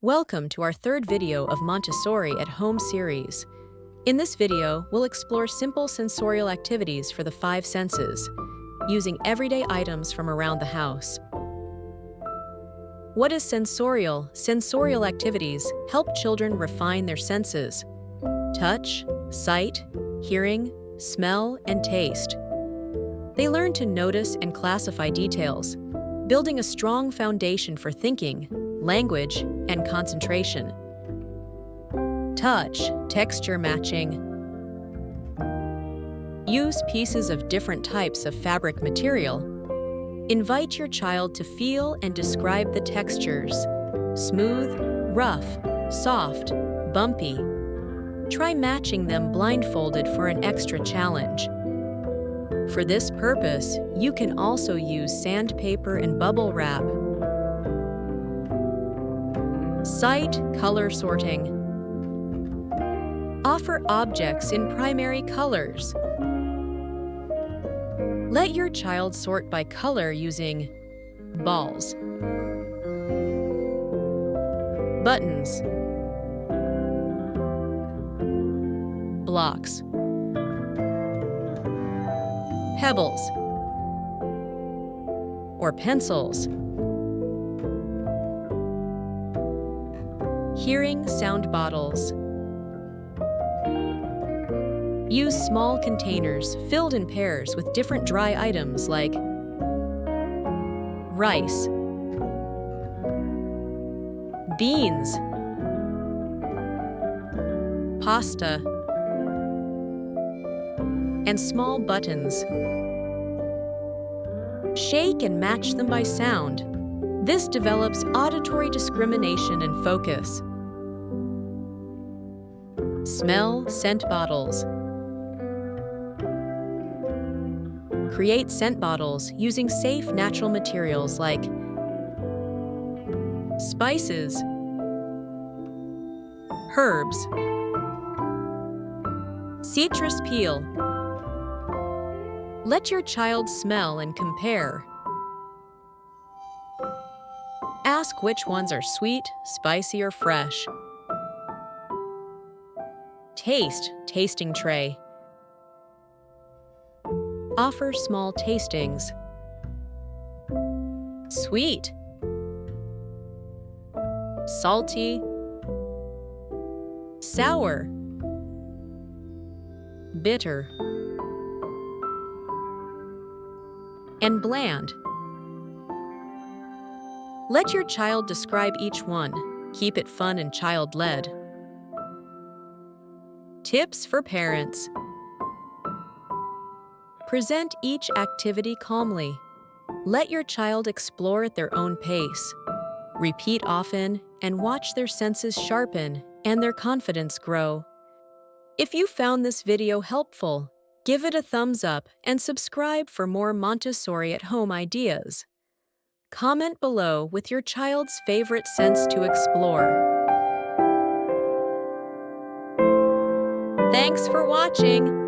Welcome to our third video of Montessori at Home series. In this video, we'll explore simple sensorial activities for the five senses, using everyday items from around the house. What is sensorial? Sensorial activities help children refine their senses: touch, sight, hearing, smell, and taste. They learn to notice and classify details, building a strong foundation for thinking, language, and concentration. Touch, texture matching. Use pieces of different types of fabric material. Invite your child to feel and describe the textures: smooth, rough, soft, bumpy. Try matching them blindfolded for an extra challenge. For this purpose, you can also use sandpaper and bubble wrap. Sight, color sorting. Offer objects in primary colors. Let your child sort by color using balls, buttons, blocks, pebbles, or pencils. Hearing sound bottles. Use small containers filled in pairs with different dry items like rice, beans, pasta, and small buttons. Shake and match them by sound. This develops auditory discrimination and focus. Smell scent bottles. Create scent bottles using safe natural materials like spices, herbs, citrus peel. Let your child smell and compare. Ask which ones are sweet, spicy, or fresh. Taste, tasting tray. Offer small tastings. Sweet, salty, sour, bitter, and bland. Let your child describe each one. Keep it fun and child-led. Tips for parents. Present each activity calmly. Let your child explore at their own pace. Repeat often and watch their senses sharpen and their confidence grow. If you found this video helpful, give it a thumbs up and subscribe for more Montessori at Home ideas. Comment below with your child's favorite sense to explore. Thanks for watching!